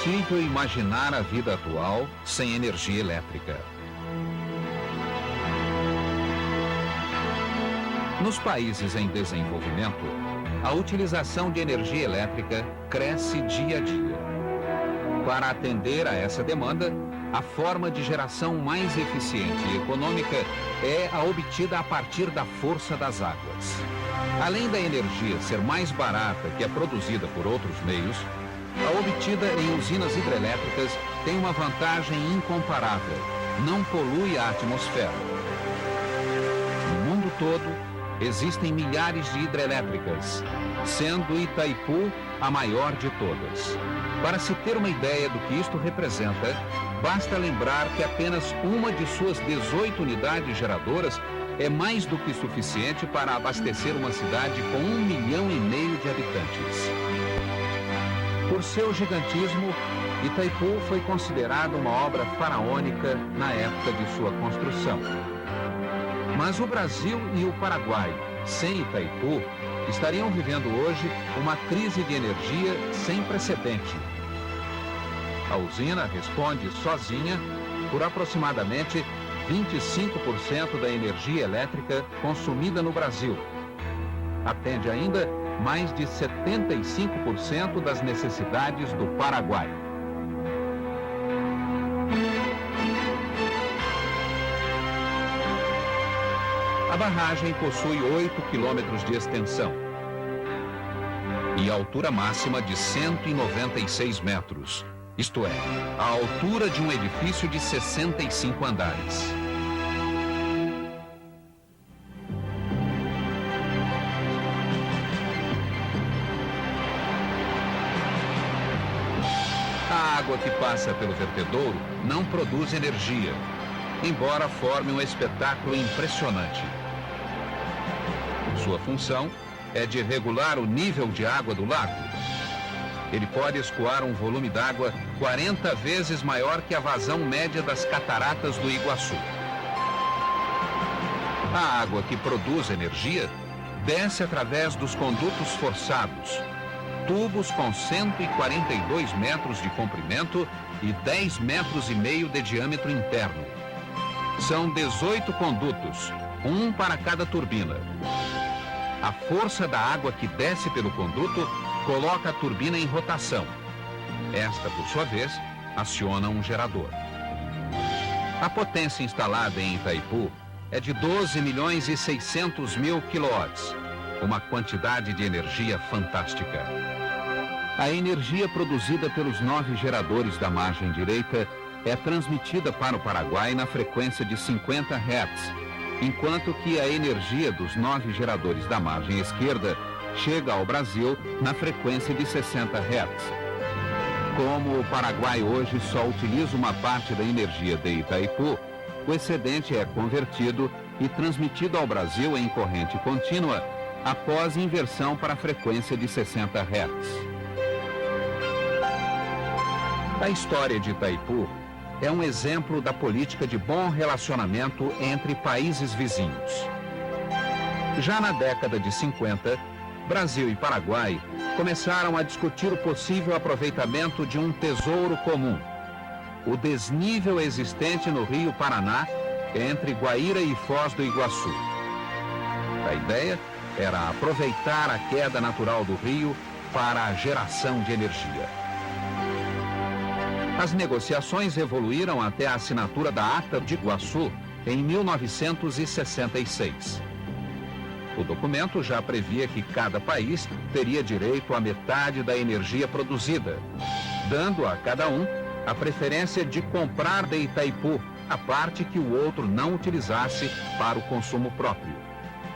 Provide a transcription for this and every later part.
impossível imaginar a vida atual sem energia elétrica. Nos países em desenvolvimento, a utilização de energia elétrica cresce dia a dia. Para atender a essa demanda, a forma de geração mais eficiente e econômica é a obtida a partir da força das águas. Além da energia ser mais barata que a produzida por outros meios, a obtida em usinas hidrelétricas tem uma vantagem incomparável: não polui a atmosfera. No mundo todo, existem milhares de hidrelétricas, sendo Itaipu a maior de todas. Para se ter uma ideia do que isto representa, basta lembrar que apenas uma de suas 18 unidades geradoras é mais do que suficiente para abastecer uma cidade com 1,5 milhão de habitantes. Por seu gigantismo, Itaipu foi considerada uma obra faraônica na época de sua construção. Mas o Brasil e o Paraguai, sem Itaipu, estariam vivendo hoje uma crise de energia sem precedente. A usina responde sozinha por aproximadamente 25% da energia elétrica consumida no Brasil. Atende ainda mais de 75% das necessidades do Paraguai. A barragem possui 8 quilômetros de extensão e altura máxima de 196 metros, isto é, a altura de um edifício de 65 andares. A água que passa pelo vertedouro não produz energia, embora forme um espetáculo impressionante. Sua função é de regular o nível de água do lago. Ele pode escoar um volume d'água 40 vezes maior que a vazão média das cataratas do Iguaçu. A água que produz energia desce através dos condutos forçados, tubos com 142 metros de comprimento e 10,5 metros de diâmetro interno. São 18 condutos, um para cada turbina. A força da água que desce pelo conduto coloca a turbina em rotação. Esta, por sua vez, aciona um gerador. A potência instalada em Itaipu é de 12.600.000 quilowatts, uma quantidade de energia fantástica. A energia produzida pelos 9 geradores da margem direita é transmitida para o Paraguai na frequência de 50 Hz, enquanto que a energia dos 9 geradores da margem esquerda chega ao Brasil na frequência de 60 Hz. Como o Paraguai hoje só utiliza uma parte da energia de Itaipu, o excedente é convertido e transmitido ao Brasil em corrente contínua após inversão para a frequência de 60 Hz. A história de Itaipu é um exemplo da política de bom relacionamento entre países vizinhos. Já na década de 50, Brasil e Paraguai começaram a discutir o possível aproveitamento de um tesouro comum: o desnível existente no Rio Paraná, entre Guaíra e Foz do Iguaçu. A ideia era aproveitar a queda natural do rio para a geração de energia. As negociações evoluíram até a assinatura da Ata de Iguaçu em 1966. O documento já previa que cada país teria direito à metade da energia produzida, dando a cada um a preferência de comprar de Itaipu a parte que o outro não utilizasse para o consumo próprio.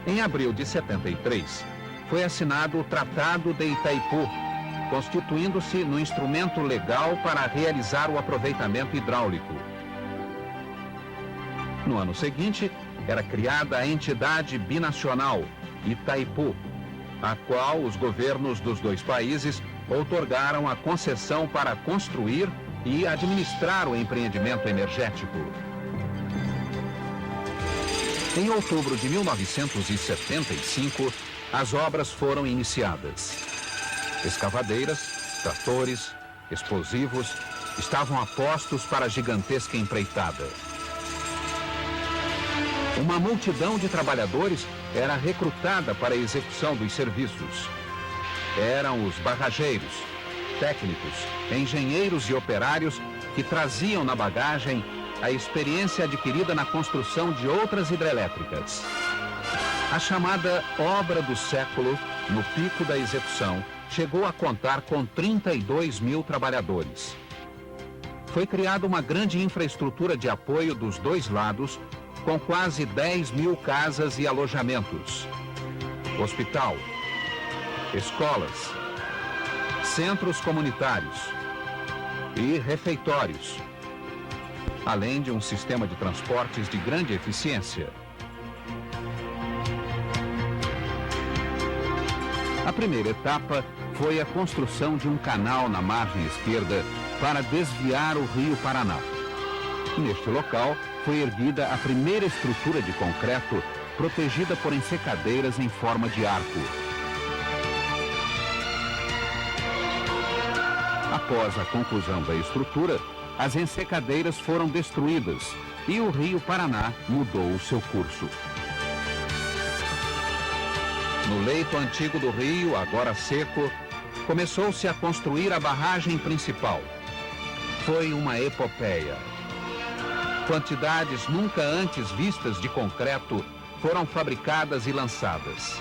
Em abril de 73, foi assinado o Tratado de Itaipu, constituindo-se no instrumento legal para realizar o aproveitamento hidráulico. No ano seguinte, era criada a entidade binacional, Itaipu, a qual os governos dos dois países outorgaram a concessão para construir e administrar o empreendimento energético. Em outubro de 1975, as obras foram iniciadas. Escavadeiras, tratores, explosivos, estavam a postos para a gigantesca empreitada. Uma multidão de trabalhadores era recrutada para a execução dos serviços. Eram os barrageiros, técnicos, engenheiros e operários que traziam na bagagem a experiência adquirida na construção de outras hidrelétricas. A chamada obra do século, no pico da execução, chegou a contar com 32 mil trabalhadores. Foi criada uma grande infraestrutura de apoio dos dois lados, com quase 10 mil casas e alojamentos. Hospital, escolas, centros comunitários e refeitórios, além de um sistema de transportes de grande eficiência. A primeira etapa foi a construção de um canal na margem esquerda para desviar o rio Paraná. Neste local foi erguida a primeira estrutura de concreto protegida por ensecadeiras em forma de arco. Após a conclusão da estrutura, as ensecadeiras foram destruídas e o rio Paraná mudou o seu curso. No leito antigo do rio, agora seco, começou-se a construir a barragem principal. Foi uma epopeia. Quantidades nunca antes vistas de concreto foram fabricadas e lançadas.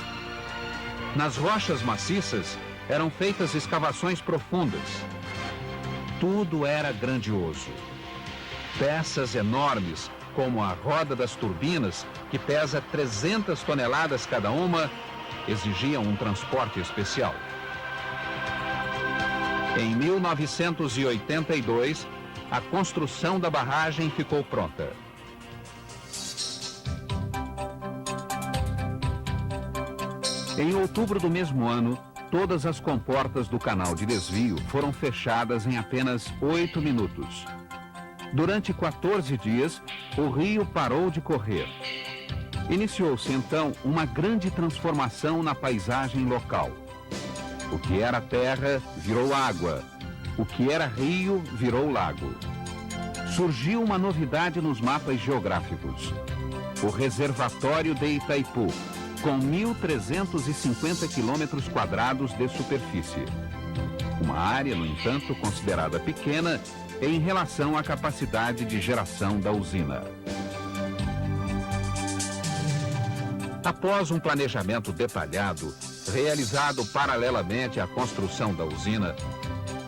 Nas rochas maciças eram feitas escavações profundas. Tudo era grandioso. Peças enormes, como a roda das turbinas, que pesa 300 toneladas cada uma, exigiam um transporte especial. Em 1982, a construção da barragem ficou pronta. Em outubro do mesmo ano, todas as comportas do canal de desvio foram fechadas em apenas 8 minutos. Durante 14 dias, o rio parou de correr. Iniciou-se então uma grande transformação na paisagem local. O que era terra virou água. O que era rio virou lago. Surgiu uma novidade nos mapas geográficos: o reservatório de Itaipu, com 1.350 quilômetros quadrados de superfície. Uma área, no entanto, considerada pequena em relação à capacidade de geração da usina. Após um planejamento detalhado, realizado paralelamente à construção da usina,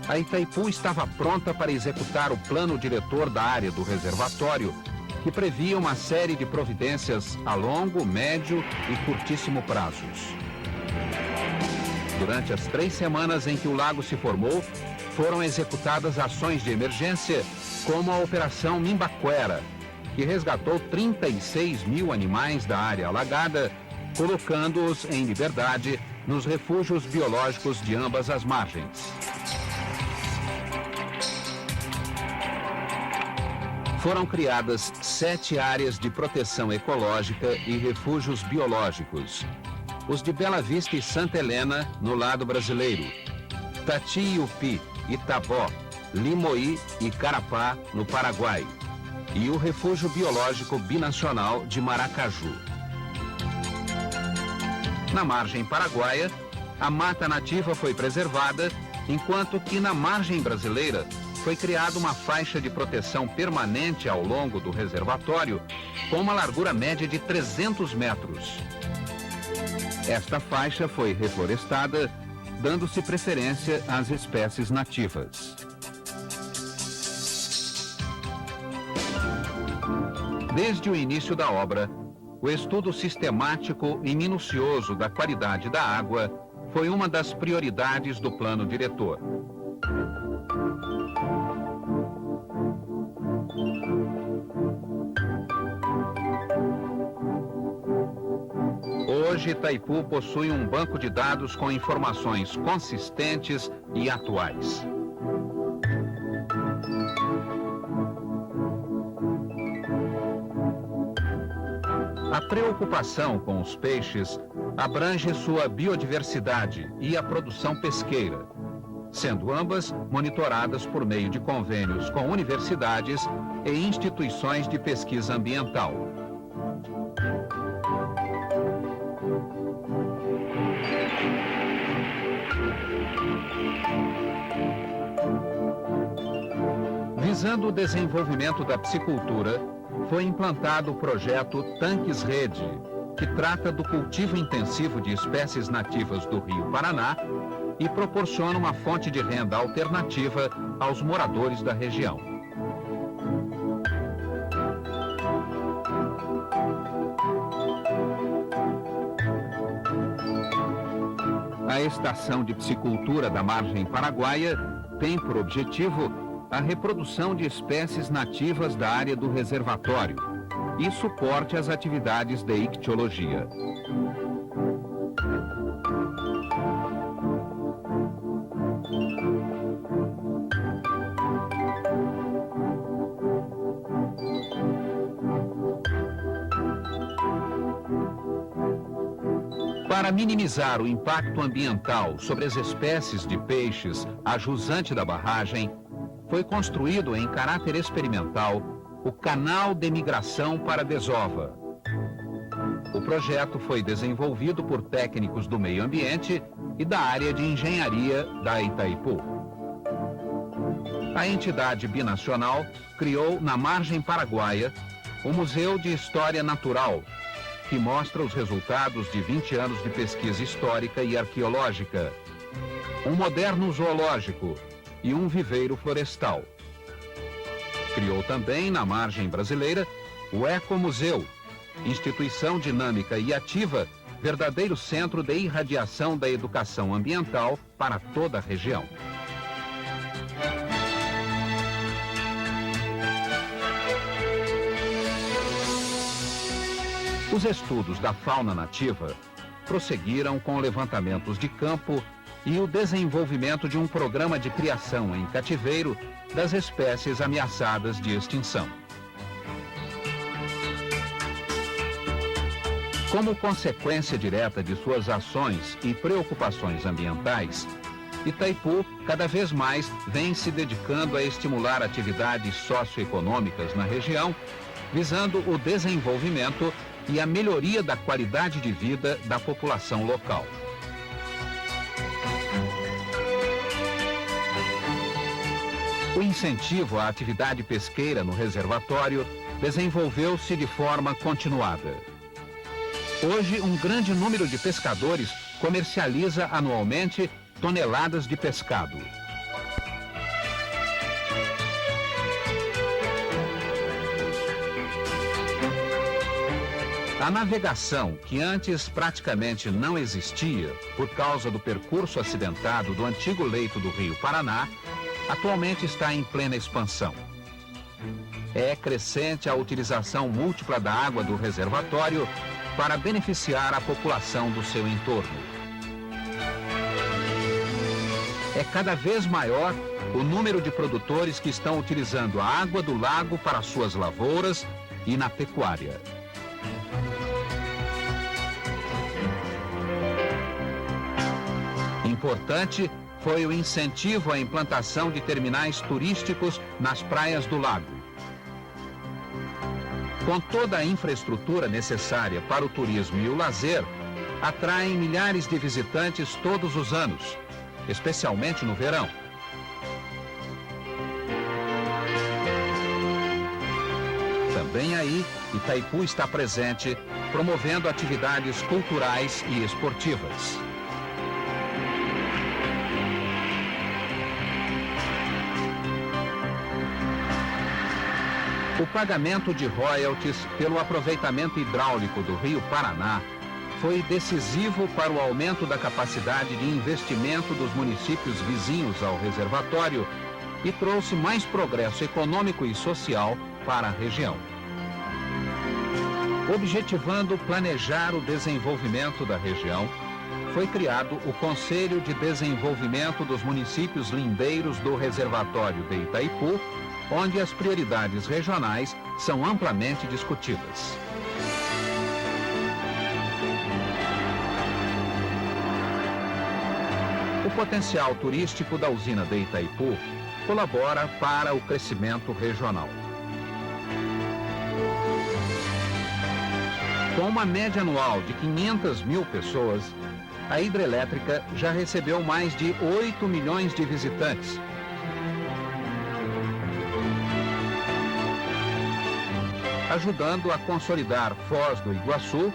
a Itaipu estava pronta para executar o plano diretor da área do reservatório, que previa uma série de providências a longo, médio e curtíssimo prazos. Durante as 3 semanas em que o lago se formou, foram executadas ações de emergência, como a Operação Mimbaquera, que resgatou 36 mil animais da área alagada, colocando-os em liberdade nos refúgios biológicos de ambas as margens. Foram criadas 7 áreas de proteção ecológica e refúgios biológicos. Os de Bela Vista e Santa Helena, no lado brasileiro. Tati-Upi, Itabó, Limoí e Carapá, no Paraguai. E o refúgio biológico binacional de Maracaju. Na margem paraguaia, a mata nativa foi preservada, enquanto que na margem brasileira foi criada uma faixa de proteção permanente ao longo do reservatório, com uma largura média de 300 metros. Esta faixa foi reflorestada, dando-se preferência às espécies nativas. Desde o início da obra, o estudo sistemático e minucioso da qualidade da água foi uma das prioridades do plano diretor. Hoje, Itaipu possui um banco de dados com informações consistentes e atuais. A preocupação com os peixes abrange sua biodiversidade e a produção pesqueira. sendo ambas monitoradas por meio de convênios com universidades e instituições de pesquisa ambiental. Visando o desenvolvimento da piscicultura, foi implantado o projeto Tanques Rede, que trata do cultivo intensivo de espécies nativas do Rio Paraná e proporciona uma fonte de renda alternativa aos moradores da região. A Estação de Piscicultura da Margem Paraguaia tem por objetivo a reprodução de espécies nativas da área do reservatório e suporte às atividades de ictiologia. Para minimizar o impacto ambiental sobre as espécies de peixes a jusante da barragem, foi construído em caráter experimental o Canal de Migração para a Desova. O projeto foi desenvolvido por técnicos do meio ambiente e da área de engenharia da Itaipu. A entidade binacional criou na Margem Paraguaia o Museu de História Natural, que mostra os resultados de 20 anos de pesquisa histórica e arqueológica, um moderno zoológico e um viveiro florestal. Criou também, na margem brasileira, o Ecomuseu, instituição dinâmica e ativa, verdadeiro centro de irradiação da educação ambiental para toda a região. Os estudos da fauna nativa prosseguiram com levantamentos de campo e o desenvolvimento de um programa de criação em cativeiro das espécies ameaçadas de extinção. Como consequência direta de suas ações e preocupações ambientais, Itaipu cada vez mais vem se dedicando a estimular atividades socioeconômicas na região, visando o desenvolvimento e a melhoria da qualidade de vida da população local. O incentivo à atividade pesqueira no reservatório desenvolveu-se de forma continuada. Hoje, um grande número de pescadores comercializa anualmente toneladas de pescado. A navegação, que antes praticamente não existia por causa do percurso acidentado do antigo leito do Rio Paraná, atualmente está em plena expansão. É crescente a utilização múltipla da água do reservatório para beneficiar a população do seu entorno. É cada vez maior o número de produtores que estão utilizando a água do lago para suas lavouras e na pecuária. Importante foi o incentivo à implantação de terminais turísticos nas praias do lago. Com toda a infraestrutura necessária para o turismo e o lazer, atraem milhares de visitantes todos os anos, especialmente no verão. Também aí, Itaipu está presente, promovendo atividades culturais e esportivas. O pagamento de royalties pelo aproveitamento hidráulico do Rio Paraná foi decisivo para o aumento da capacidade de investimento dos municípios vizinhos ao reservatório e trouxe mais progresso econômico e social para a região. Objetivando planejar o desenvolvimento da região, foi criado o Conselho de Desenvolvimento dos Municípios Lindeiros do Reservatório de Itaipu, onde as prioridades regionais são amplamente discutidas. O potencial turístico da usina de Itaipu colabora para o crescimento regional. Com uma média anual de 500 mil pessoas, a hidrelétrica já recebeu mais de 8 milhões de visitantes. Ajudando a consolidar Foz do Iguaçu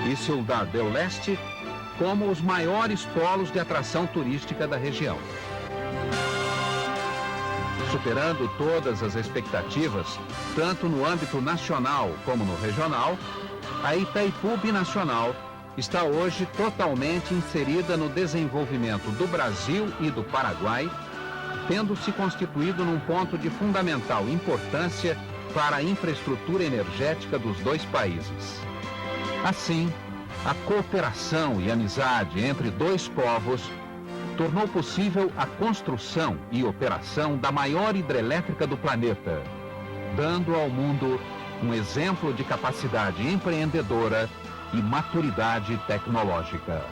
e Ciudad del Leste como os maiores polos de atração turística da região. Superando todas as expectativas, tanto no âmbito nacional como no regional, a Itaipu Binacional está hoje totalmente inserida no desenvolvimento do Brasil e do Paraguai, tendo se constituído num ponto de fundamental importância para a infraestrutura energética dos dois países. Assim, a cooperação e amizade entre dois povos tornou possível a construção e operação da maior hidrelétrica do planeta, dando ao mundo um exemplo de capacidade empreendedora e maturidade tecnológica.